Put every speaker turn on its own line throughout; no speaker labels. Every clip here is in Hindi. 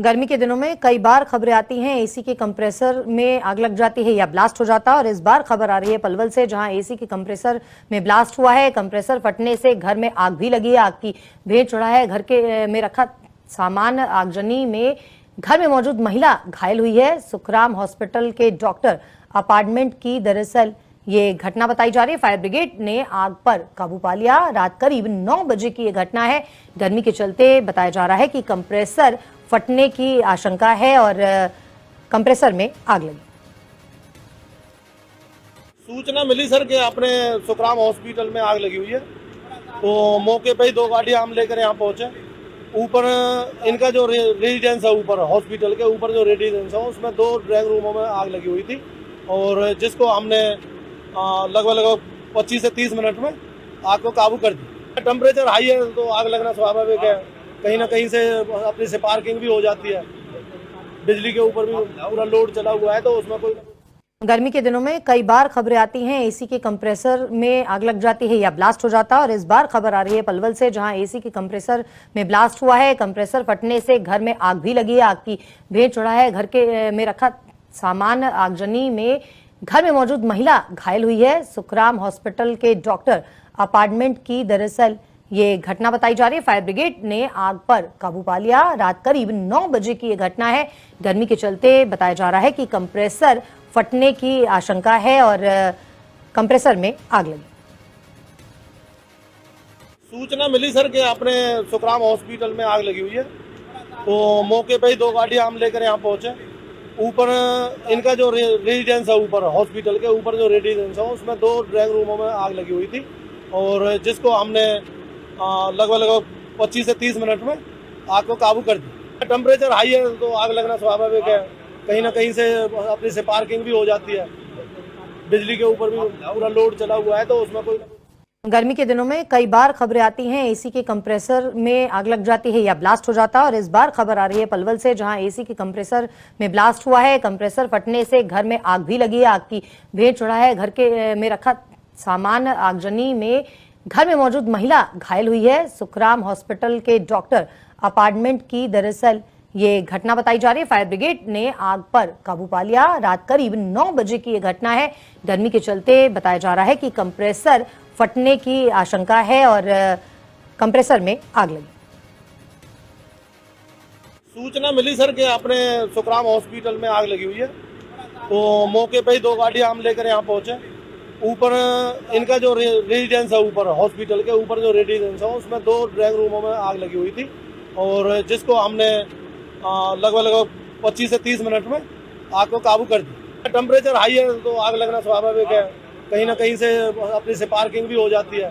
गर्मी के दिनों में कई बार खबरें आती हैं एसी के कंप्रेसर में आग लग जाती है या ब्लास्ट हो जाता है। और इस बार खबर आ रही है पलवल से, जहां एसी के कंप्रेसर में ब्लास्ट हुआ है। कंप्रेसर फटने से घर में आग भी लगी है। आग की भेंट चढ़ा है। घर के में रखा सामान आगजनी में घर में मौजूद महिला घायल हुई है। सुखराम हॉस्पिटल के डॉक्टर अपार्टमेंट की दरअसल ये घटना बताई जा रही है। फायर ब्रिगेड ने आग पर काबू पा लिया। रात करीब 9 बजे की ये घटना है। गर्मी के चलते बताया जा रहा है कि कंप्रेसर फटने की आशंका है और कंप्रेसर में आग लगी।
सूचना मिली सर कि अपने सुखराम हॉस्पिटल में आग लगी हुई है, तो मौके पे ही 2 गाड़ी हम लेकर यहाँ पहुंचे। ऊपर इनका जो रेजिडेंस है, ऊपर हॉस्पिटल के ऊपर जो रेजिडेंस है उसमें 2 ड्राइंग रूमों में आग लगी हुई थी, और जिसको हमने लगभग 25 से 30 मिनट में आग को काबू कर दिया। टेम्परेचर हाई है तो आग लगना स्वाभाविक है। कहीं ना कहीं से अपनी स्पार्किंग भी हो जाती है। बिजली के ऊपर भी पूरा लोड चला हुआ है, तो उसमें कोई
गर्मी के दिनों में कई बार खबरें आती हैं एसी के कंप्रेसर में आग लग जाती है या ब्लास्ट हो जाता है। और इस बार खबर आ रही है पलवल से, जहां एसी के कंप्रेसर में ब्लास्ट हुआ है। कंप्रेसर फटने से घर में आग भी लगी है। आग की भेंट चढ़ा है। घर के में रखा सामान आगजनी में घर में मौजूद महिला घायल हुई है। सुखराम हॉस्पिटल के डॉक्टर अपार्टमेंट की दरअसल ये घटना बताई जा रही है। फायर ब्रिगेड ने आग पर काबू पा लिया। रात करीब 9 बजे की ये घटना है। गर्मी के चलते बताया जा रहा है कि कंप्रेसर फटने की आशंका है और कंप्रेसर में आग लगी।
सूचना मिली सर कि अपने सुखराम हॉस्पिटल में आग लगी हुई है, तो मौके पे ही 2 गाड़ी हम लेकर यहाँ पहुंचे। ऊपर इनका जो रेजिडेंस है, ऊपर हॉस्पिटल के ऊपर जो रेजिडेंस है उसमें 2 ड्राइंग रूमों में आग लगी हुई थी, और जिसको हमने लगभग 25 से 30 मिनट में आग को काबू कर दिया। टेम्परेचर हाई है तो आग लगना स्वाभाविक है। कहीं ना कहीं से अपनी स्पार्किंग भी हो जाती है। बिजली के ऊपर भी पूरा लोड चला हुआ है, तो उसमें कोई
गर्मी के दिनों में कई बार खबरें आती हैं एसी के कंप्रेसर में आग लग जाती है या ब्लास्ट हो जाता है। और इस बार खबर आ रही है पलवल से, जहां एसी के कंप्रेसर में ब्लास्ट हुआ है। कंप्रेसर फटने से घर में आग भी लगी है। आग की भेंट चढ़ा है। घर के में रखा सामान आगजनी में घर में मौजूद महिला घायल हुई है। सुखराम हॉस्पिटल के डॉक्टर अपार्टमेंट की दरअसल ये घटना बताई जा रही है। फायर ब्रिगेड ने आग पर काबू पा लिया। रात करीब 9 बजे की ये घटना है। गर्मी के चलते बताया जा रहा है कि कंप्रेसर फटने की आशंका है और कंप्रेसर में आग लगी।
सूचना मिली सर कि अपने सुखराम हॉस्पिटल में आग लगी हुई है, तो मौके पे ही 2 गाड़ी हम लेकर यहाँ पहुंचे। ऊपर इनका जो रेजिडेंस है, ऊपर हॉस्पिटल के ऊपर जो रेजिडेंस है उसमें 2 ड्राइंग रूमों में आग लगी हुई थी, और जिसको हमने लगभग 25 से 30 मिनट में आग को काबू कर दिया। टेम्परेचर हाई है तो आग लगना स्वाभाविक है। कहीं ना कहीं से अपनी स्पार्किंग भी हो जाती है।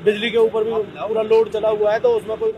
बिजली के ऊपर भी पूरा लोड चला हुआ है, तो उसमें कोई